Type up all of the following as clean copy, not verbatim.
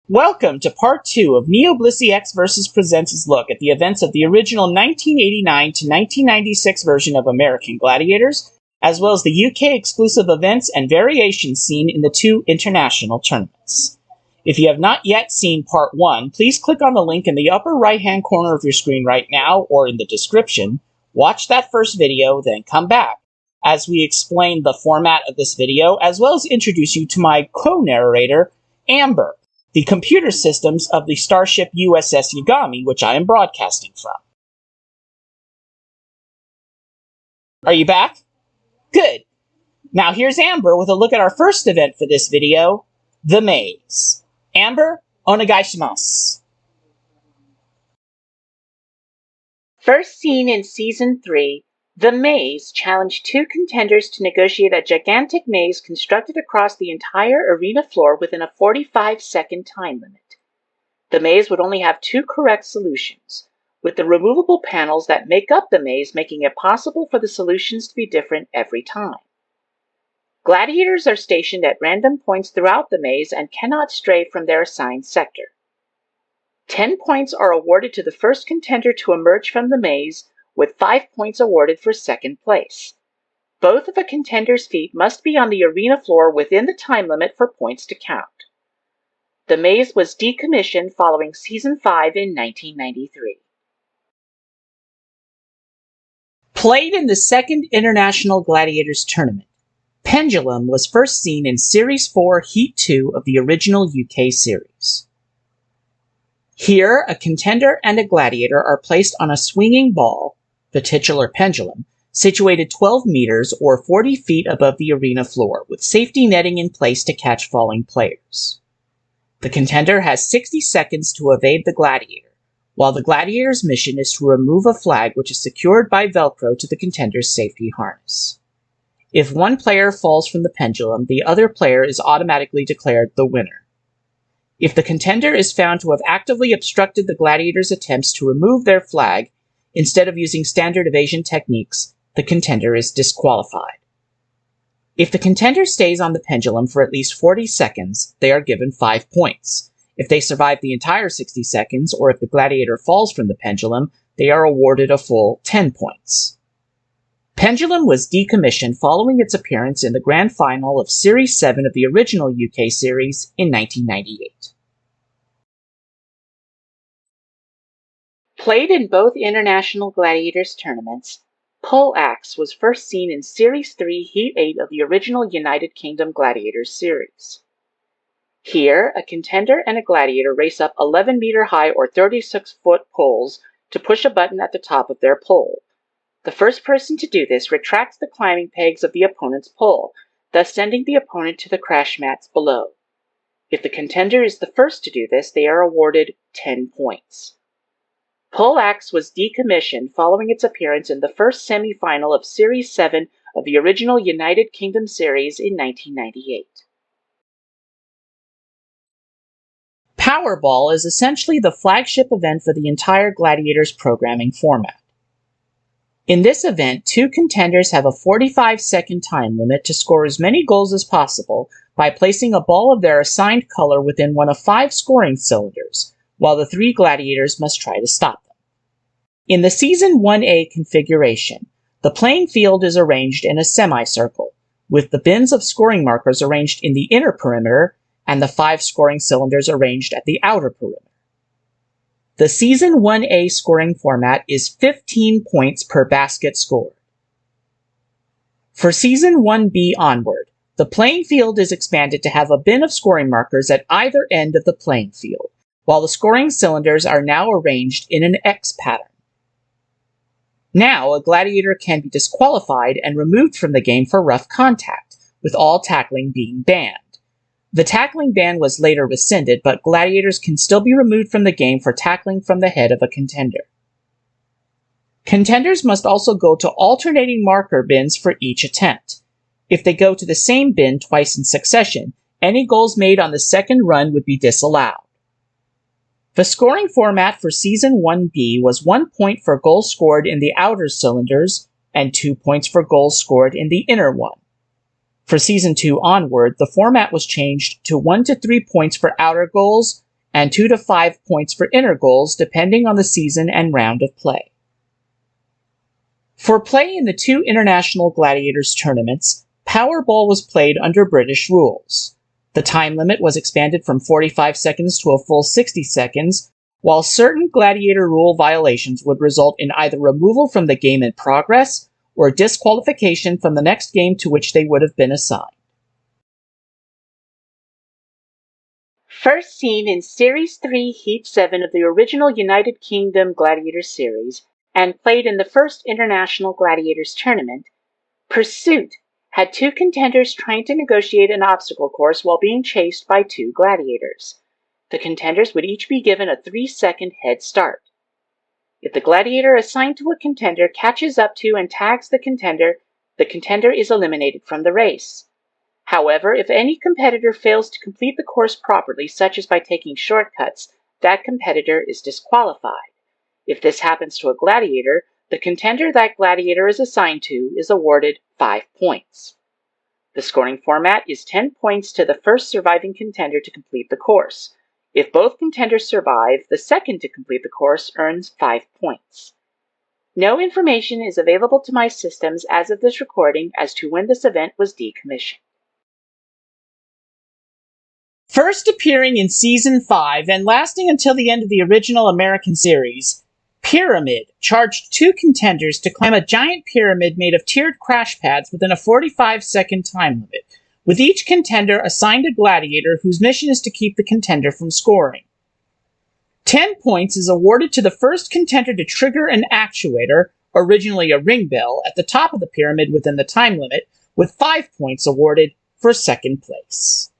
Welcome to part 2 of NeoBlisseyX vs. Presents' look at the events of the original 1989 to 1996 version of American Gladiators, as well as the UK exclusive events and variations seen in the two international tournaments. If you have not yet seen part 1, please click on the link in the upper right-hand corner of your screen right now or in the description, watch that first video, then come back, as we explain the format of this video, as well as introduce you to my co-narrator, Amber, the computer systems of the starship USS Yagami, which I am broadcasting from. Are you back? Good. Now here's Amber with a look at our first event for this video, the maze. Amber, onegaishimasu. First seen in Season 3, The Maze challenged two contenders to negotiate a gigantic maze constructed across the entire arena floor within a 45-second time limit. The maze would only have two correct solutions, with the removable panels that make up the maze making it possible for the solutions to be different every time. Gladiators are stationed at random points throughout the maze and cannot stray from their assigned sector. 10 points are awarded to the first contender to emerge from the maze, with 5 points awarded for second place. Both of a contender's feet must be on the arena floor within the time limit for points to count. The maze was decommissioned following Season 5 in 1993. Played in the second International Gladiators tournament, Pendulum was first seen in Series 4, Heat 2 of the original UK series. Here, a contender and a gladiator are placed on a swinging ball, the titular pendulum, situated 12 meters or 40 feet above the arena floor, with safety netting in place to catch falling players. The contender has 60 seconds to evade the gladiator, while the gladiator's mission is to remove a flag which is secured by Velcro to the contender's safety harness. If one player falls from the pendulum, the other player is automatically declared the winner. If the contender is found to have actively obstructed the gladiator's attempts to remove their flag, instead of using standard evasion techniques, the contender is disqualified. If the contender stays on the pendulum for at least 40 seconds, they are given 5 points. If they survive the entire 60 seconds, or if the gladiator falls from the pendulum, they are awarded a full 10 points. Pendulum was decommissioned following its appearance in the grand final of Series 7 of the original UK series in 1998. Played in both International Gladiators tournaments, Pole Axe was first seen in Series 3, Heat 8 of the original United Kingdom Gladiators series. Here, a contender and a gladiator race up 11-meter-high or 36-foot poles to push a button at the top of their pole. The first person to do this retracts the climbing pegs of the opponent's pole, thus sending the opponent to the crash mats below. If the contender is the first to do this, they are awarded 10 points. Pole Axe was decommissioned following its appearance in the first semi-final of Series 7 of the original United Kingdom series in 1998. Powerball is essentially the flagship event for the entire Gladiators programming format. In this event, two contenders have a 45-second time limit to score as many goals as possible by placing a ball of their assigned color within one of 5 scoring cylinders, while the 3 gladiators must try to stop them. In the Season 1A configuration, the playing field is arranged in a semicircle, with the bins of scoring markers arranged in the inner perimeter and the 5 scoring cylinders arranged at the outer perimeter. The Season 1A scoring format is 15 points per basket scored. For Season 1B onward, the playing field is expanded to have a bin of scoring markers at either end of the playing field, while the scoring cylinders are now arranged in an X pattern. Now, a gladiator can be disqualified and removed from the game for rough contact, with all tackling being banned. The tackling ban was later rescinded, but gladiators can still be removed from the game for tackling from the head of a contender. Contenders must also go to alternating marker bins for each attempt. If they go to the same bin twice in succession, any goals made on the second run would be disallowed. The scoring format for Season 1B was 1 point for goals scored in the outer cylinders and 2 points for goals scored in the inner one. For Season 2 onward, the format was changed to 1 to 3 points for outer goals and 2 to 5 points for inner goals depending on the season and round of play. For play in the 2 International Gladiators tournaments, Powerball was played under British rules. The time limit was expanded from 45 seconds to a full 60 seconds, while certain Gladiator rule violations would result in either removal from the game in progress or disqualification from the next game to which they would have been assigned. First seen in Series 3, Heat 7 of the original United Kingdom Gladiators series, and played in the first International Gladiators tournament, Pursuit had 2 contenders trying to negotiate an obstacle course while being chased by 2 gladiators. The contenders would each be given a 3-second head start. If the gladiator assigned to a contender catches up to and tags the contender is eliminated from the race. However, if any competitor fails to complete the course properly, such as by taking shortcuts, that competitor is disqualified. If this happens to a gladiator, the contender that gladiator is assigned to is awarded 5 points. The scoring format is 10 points to the first surviving contender to complete the course. If both contenders survive, the second to complete the course earns 5 points. No information is available to my systems as of this recording as to when this event was decommissioned. First appearing in Season 5 and lasting until the end of the original American series, Pyramid charged 2 contenders to climb a giant pyramid made of tiered crash pads within a 45-second time limit, with each contender assigned a gladiator whose mission is to keep the contender from scoring. 10 points is awarded to the first contender to trigger an actuator, originally a ring bell, at the top of the pyramid within the time limit, with 5 points awarded for second place.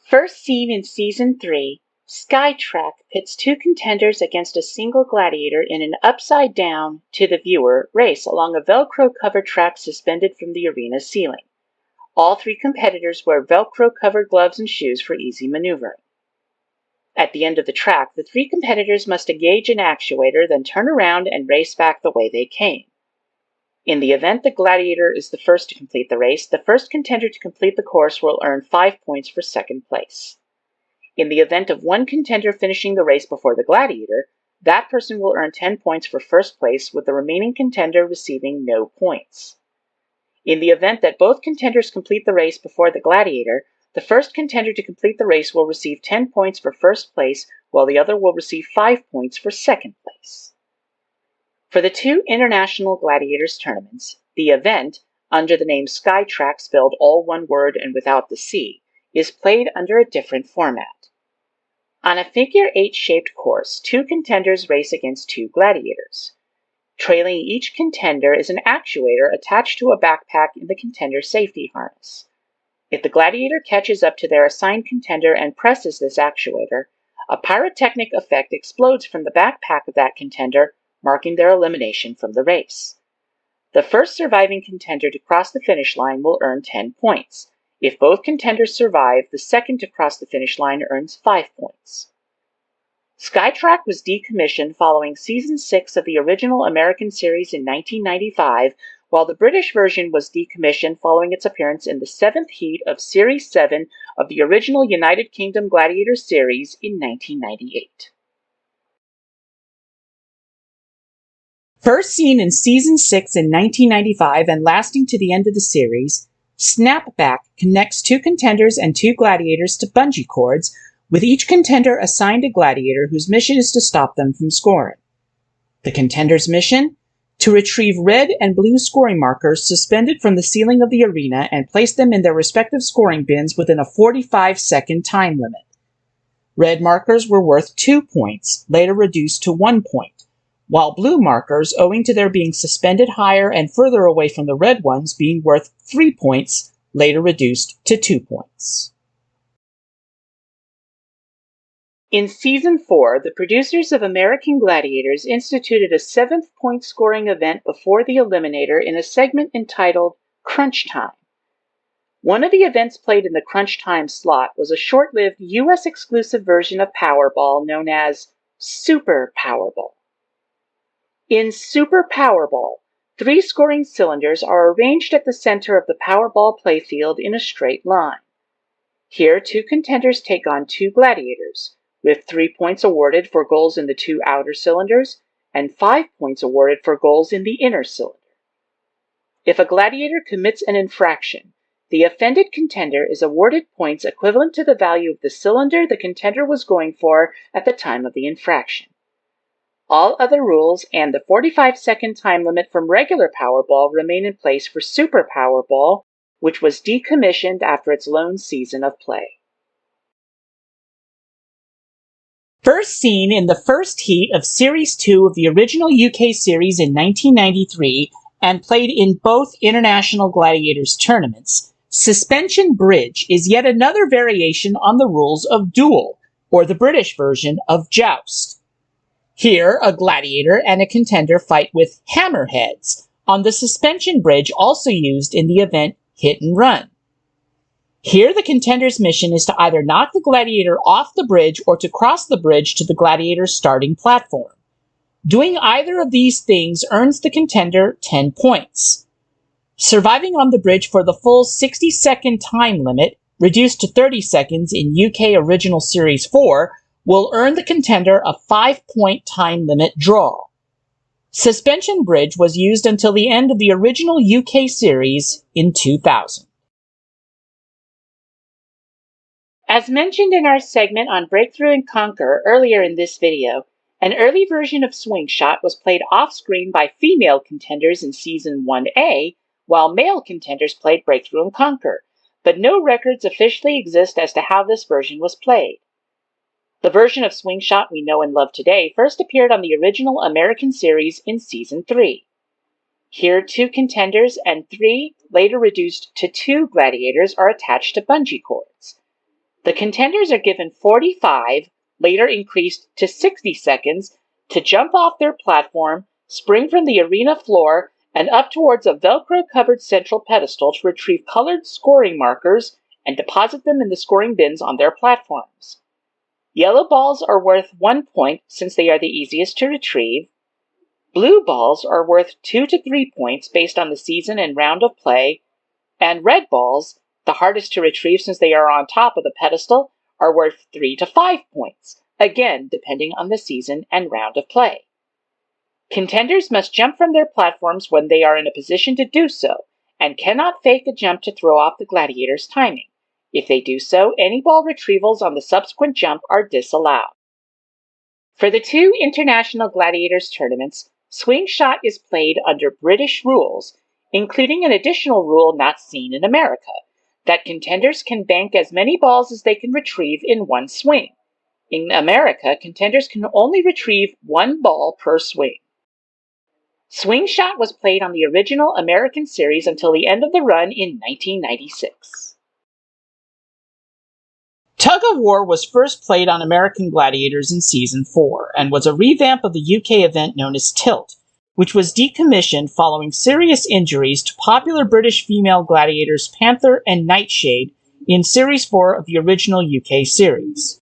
First seen in Season 3, Skytrack pits 2 contenders against a single gladiator in an upside-down, to the viewer, race along a Velcro-covered track suspended from the arena ceiling. All 3 competitors wear Velcro-covered gloves and shoes for easy maneuvering. At the end of the track, the 3 competitors must engage an actuator, then turn around and race back the way they came. In the event the gladiator is the first to complete the race, the first contender to complete the course will earn 5 points for second place. In the event of one contender finishing the race before the gladiator, that person will earn 10 points for first place, with the remaining contender receiving no points. In the event that both contenders complete the race before the gladiator, the first contender to complete the race will receive 10 points for first place, while the other will receive 5 points for second place. For the 2 International Gladiators tournaments, the event, under the name Skytrack spelled all one word and without the C, is played under a different format. On a figure-8-shaped course, 2 contenders race against 2 gladiators. Trailing each contender is an actuator attached to a backpack in the contender's safety harness. If the gladiator catches up to their assigned contender and presses this actuator, a pyrotechnic effect explodes from the backpack of that contender, marking their elimination from the race. The first surviving contender to cross the finish line will earn 10 points. If both contenders survive, the second to cross the finish line earns 5 points. Skytrack was decommissioned following Season 6 of the original American series in 1995, while the British version was decommissioned following its appearance in the 7th heat of Series 7 of the original United Kingdom Gladiators series in 1998. First seen in Season 6 in 1995 and lasting to the end of the series, Snapback connects 2 contenders and 2 gladiators to bungee cords, with each contender assigned a gladiator whose mission is to stop them from scoring. The contender's mission? To retrieve red and blue scoring markers suspended from the ceiling of the arena and place them in their respective scoring bins within a 45-second time limit. Red markers were worth 2 points, later reduced to 1 point, while blue markers, owing to their being suspended higher and further away from the red ones, being worth 3 points, later reduced to 2 points. In Season 4, the producers of American Gladiators instituted a 7th point scoring event before the Eliminator in a segment entitled Crunch Time. One of the events played in the Crunch Time slot was a short-lived US-exclusive version of Powerball known as Super Powerball. In Super Powerball, 3 scoring cylinders are arranged at the center of the Powerball playfield in a straight line. Here, two contenders take on two gladiators, with 3 points awarded for goals in the two outer cylinders and 5 points awarded for goals in the inner cylinder. If a gladiator commits an infraction, the offended contender is awarded points equivalent to the value of the cylinder the contender was going for at the time of the infraction. All other rules and the 45-second time limit from regular Powerball remain in place for Super Powerball, which was decommissioned after its lone season of play. First seen in the first heat of Series 2 of the original UK series in 1993 and played in both International Gladiators tournaments, Suspension Bridge is yet another variation on the rules of Duel, or the British version of Joust. Here, a gladiator and a contender fight with hammerheads on the suspension bridge also used in the event Hit and Run. Here, the contender's mission is to either knock the gladiator off the bridge or to cross the bridge to the gladiator's starting platform. Doing either of these things earns the contender 10 points. Surviving on the bridge for the full 60-second time limit, reduced to 30 seconds in UK Original Series 4, will earn the contender a 5-point time limit draw. Suspension Bridge was used until the end of the original UK series in 2000. As mentioned in our segment on Breakthrough and Conquer earlier in this video, an early version of Swing Shot was played off-screen by female contenders in Season 1A, while male contenders played Breakthrough and Conquer, but no records officially exist as to how this version was played. The version of Swing Shot we know and love today first appeared on the original American series in Season 3. Here, 2 contenders and 3, later reduced to 2 gladiators, are attached to bungee cords. The contenders are given 45, later increased to 60 seconds, to jump off their platform, spring from the arena floor, and up towards a Velcro-covered central pedestal to retrieve colored scoring markers and deposit them in the scoring bins on their platforms. Yellow balls are worth 1 point since they are the easiest to retrieve. Blue balls are worth 2 to 3 points based on the season and round of play. And red balls, the hardest to retrieve since they are on top of the pedestal, are worth 3 to 5 points, again depending on the season and round of play. Contenders must jump from their platforms when they are in a position to do so, and cannot fake a jump to throw off the gladiator's timing. If they do so, any ball retrievals on the subsequent jump are disallowed. For the 2 International Gladiators tournaments, Swing Shot is played under British rules, including an additional rule not seen in America, that contenders can bank as many balls as they can retrieve in one swing. In America, contenders can only retrieve 1 ball per swing. Swing Shot was played on the original American series until the end of the run in 1996. Tug of War was first played on American Gladiators in Season 4, and was a revamp of the UK event known as Tilt, which was decommissioned following serious injuries to popular British female gladiators Panther and Nightshade in Series 4 of the original UK series.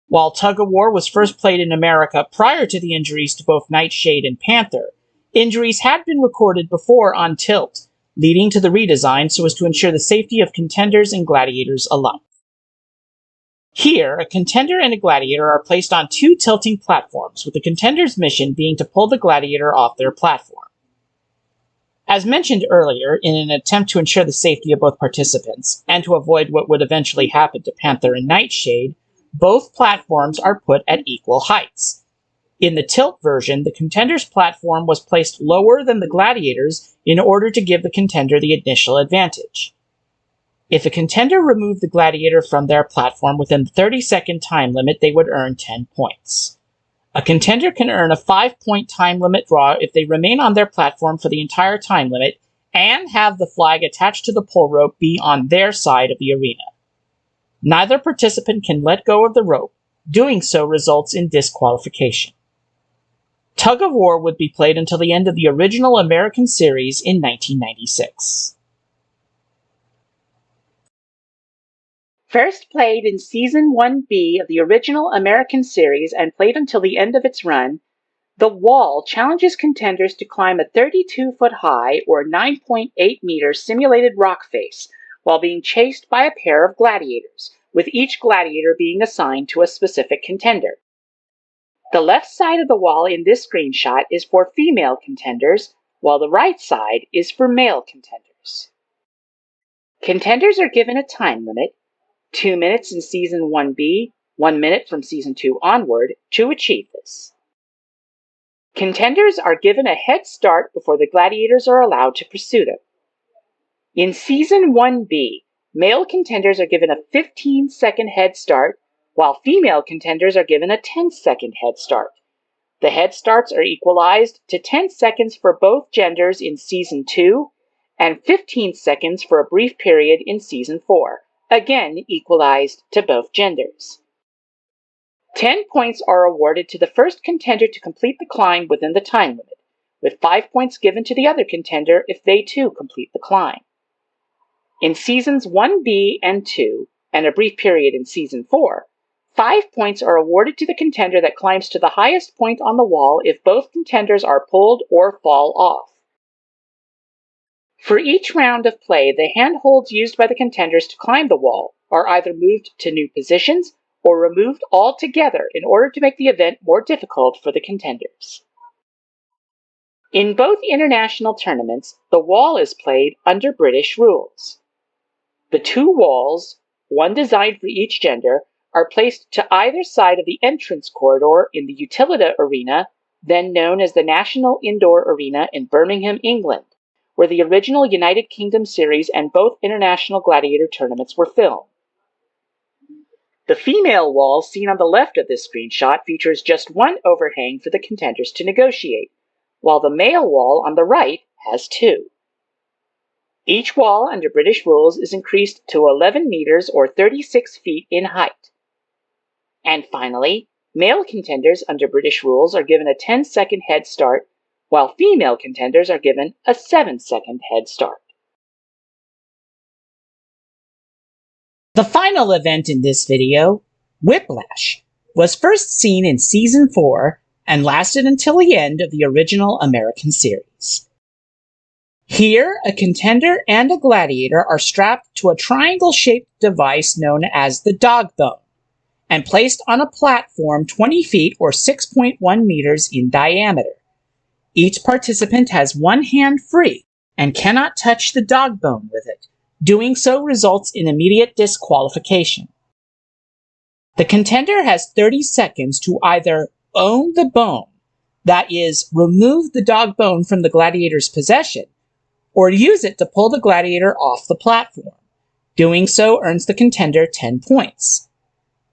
While Tug of War was first played in America prior to the injuries to both Nightshade and Panther, injuries had been recorded before on Tilt, leading to the redesign so as to ensure the safety of contenders and gladiators alike. Here, a contender and a gladiator are placed on 2 tilting platforms, with the contender's mission being to pull the gladiator off their platform. As mentioned earlier, in an attempt to ensure the safety of both participants, and to avoid what would eventually happen to Panther and Nightshade, both platforms are put at equal heights. In the tilt version, the contender's platform was placed lower than the gladiator's in order to give the contender the initial advantage. If a contender removed the gladiator from their platform within the 30-second time limit, they would earn 10 points. A contender can earn a 5-point time limit draw if they remain on their platform for the entire time limit and have the flag attached to the pull rope be on their side of the arena. Neither participant can let go of the rope. Doing so results in disqualification. Tug of War would be played until the end of the original American series in 1996. First played in Season 1B of the original American series and played until the end of its run, The Wall challenges contenders to climb a 32-foot high or 9.8 meter simulated rock face while being chased by a pair of gladiators, with each gladiator being assigned to a specific contender. The left side of the wall in this screenshot is for female contenders, while the right side is for male contenders. Contenders are given a time limit, 2 minutes in Season 1B, 1 minute from Season 2 onward, to achieve this. Contenders are given a head start before the gladiators are allowed to pursue them. In Season 1B, male contenders are given a 15-second head start, while female contenders are given a 10-second head start. The head starts are equalized to 10 seconds for both genders in Season 2 and 15 seconds for a brief period in Season 4, again equalized to both genders. 10 points are awarded to the first contender to complete the climb within the time limit, with 5 points given to the other contender if they too complete the climb. In Seasons 1B and 2, and a brief period in Season 4, 5 points are awarded to the contender that climbs to the highest point on the wall if both contenders are pulled or fall off. For each round of play, the handholds used by the contenders to climb the wall are either moved to new positions or removed altogether in order to make the event more difficult for the contenders. In both international tournaments, the wall is played under British rules. The 2 walls, one designed for each gender, are placed to either side of the entrance corridor in the Utilita Arena, then known as the National Indoor Arena in Birmingham, England, where the original United Kingdom series and both international gladiator tournaments were filmed. The female wall seen on the left of this screenshot features just one overhang for the contenders to negotiate, while the male wall on the right has 2. Each wall under British rules is increased to 11 meters or 36 feet in height. And finally, male contenders under British rules are given a 10-second head start, while female contenders are given a 7-second head start. The final event in this video, Whiplash, was first seen in Season 4 and lasted until the end of the original American series. Here, a contender and a gladiator are strapped to a triangle-shaped device known as the dog bone and placed on a platform 20 feet or 6.1 meters in diameter. Each participant has one hand free and cannot touch the dog bone with it. Doing so results in immediate disqualification. The contender has 30 seconds to either own the bone, that is, remove the dog bone from the gladiator's possession, or use it to pull the gladiator off the platform. Doing so earns the contender 10 points.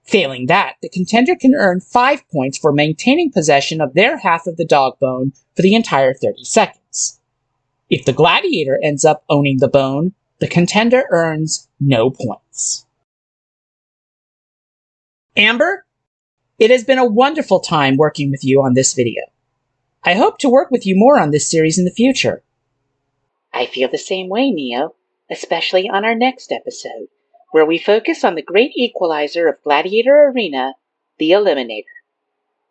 Failing that, the contender can earn 5 points for maintaining possession of their half of the dog bone for the entire 30 seconds. If the gladiator ends up owning the bone, the contender earns no points. Amber, it has been a wonderful time working with you on this video. I hope to work with you more on this series in the future. I feel the same way, Neo, especially on our next episode, where we focus on the great equalizer of Gladiator Arena, the Eliminator.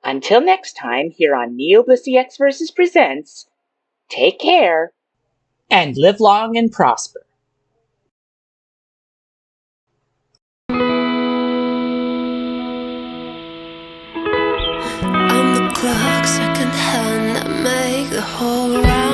Until next time, here on NeoBlisseyX vs. Presents, take care and live long and prosper. On the clock, second hand, I make the whole ride.